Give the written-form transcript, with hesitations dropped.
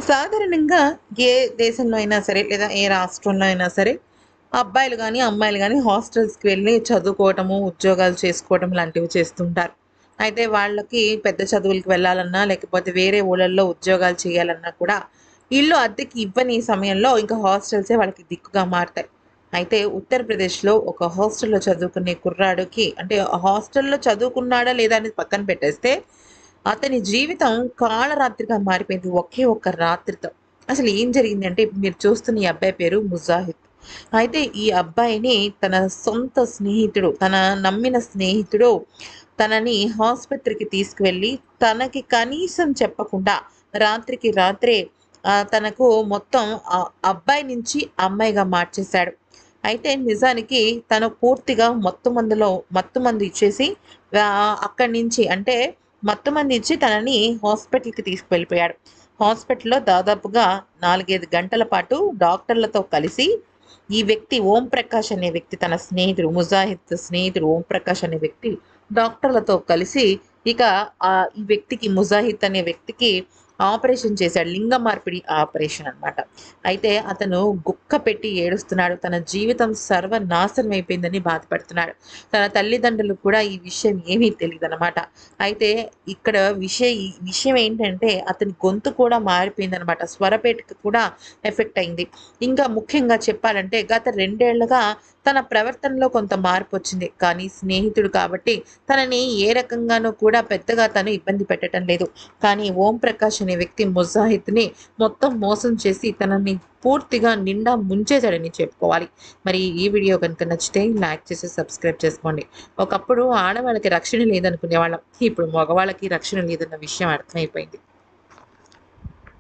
సాధారణంగా ఏ దేశంలో అయినా సరే, లేదా ఏ రాష్ట్రంలో అయినా సరే, అబ్బాయిలు గాని, అమ్మాయిలు గాని హాస్టల్స్‌కి వెళ్లి చదువుకోవటము, ఉద్యోగాలు చేసుకోవటం లాంటివి చేస్తుంటారు. అయితే వాళ్ళకి పెద్ద చదువులకి వెళ్ళాలన్నా, లేకపోతే వేరే ఊళ్ళల్లో ఉద్యోగాలు చేయాలన్నా కూడా, ఇల్లు అద్దెకి ఇవ్వని సమయంలో ఇంకా హాస్టల్సే వాళ్ళకి దిక్కుగా మారతాయి. అయితే ఉత్తరప్రదేశ్‌లో ఒక హాస్టల్‌లో చదువుకునే కుర్రాడికి అంటే హాస్టల్‌లో చదువుకున్నాడా లేదా అనేది పక్కన పెట్టేస్తే, అతని జీవితం కాళరాత్రిగా మారిపోయింది ఒకే ఒక్క రాత్రితో. అసలు ఏం జరిగిందంటే ఇప్పుడు మీరు చూస్తున్న ఈ అబ్బాయి పేరు ముజాహిద్. అయితే ఈ అబ్బాయిని తన సొంత స్నేహితుడు, తన నమ్మిన స్నేహితుడు తనని ఆస్పత్రికి తీసుకువెళ్ళి, తనకి కనీసం చెప్పకుండా రాత్రికి రాత్రే తనకు మొత్తం అబ్బాయి నుంచి అమ్మాయిగా మార్చేశాడు. అయితే నిజానికి తను పూర్తిగా మత్తుమందు ఇచ్చేసి అక్కడి నుంచి అంటే మత్తుమందు ఇచ్చి తనని హాస్పిటల్‌కి తీసుకువెళ్ళిపోయాడు. హాస్పిటల్‌లో దాదాపుగా 4, 5 గంటల పాటు డాక్టర్లతో కలిసి ఈ వ్యక్తి ఓం ప్రకాష్ అనే వ్యక్తి తన స్నేహితుడు ముజాహిద్ స్నేహితుడు ఓం ప్రకాష్ అనే వ్యక్తి డాక్టర్లతో కలిసి ఇక ఈ వ్యక్తికి ముజాహిద్ అనే వ్యక్తికి ఆపరేషన్ చేశాడు. లింగ మార్పిడి ఆపరేషన్ అన్నమాట. అయితే అతను గుక్క పెట్టి ఏడుస్తున్నాడు. తన జీవితం సర్వనాశనం అయిపోయిందని బాధపడుతున్నాడు. తన తల్లిదండ్రులకు కూడా ఈ విషయం ఏమీ తెలీదనమాట. అయితే ఇక్కడ ఈ విషయం ఏంటంటే అతని గొంతు కూడా మారిపోయిందనమాట. స్వరపేటిక కూడా ఎఫెక్ట్ అయింది. ఇంకా ముఖ్యంగా చెప్పాలంటే గత 2 ఏళ్లుగా తన ప్రవర్తనలో కొంత మార్పొచ్చింది. కానీ స్నేహితుడు కాబట్టి తనని ఏ రకంగానూ కూడా పెద్దగా తను ఇబ్బంది పెట్టటం లేదు. కానీ ఓం ప్రకాష్ అనే వ్యక్తి ముజాహిద్‌ని మొత్తం మోసం చేసి తనని పూర్తిగా నిండా ముంచేశాడని చెప్పుకోవాలి. మరి ఈ వీడియో గనుక నచ్చితే లైక్ చేసి సబ్స్క్రైబ్ చేసుకోండి. ఒకప్పుడు ఆడవాళ్ళకి రక్షణ లేదనుకునేవాళ్ళం. ఇప్పుడు మగవాళ్ళకి రక్షణ లేదన్న విషయం అర్థమైపోయింది.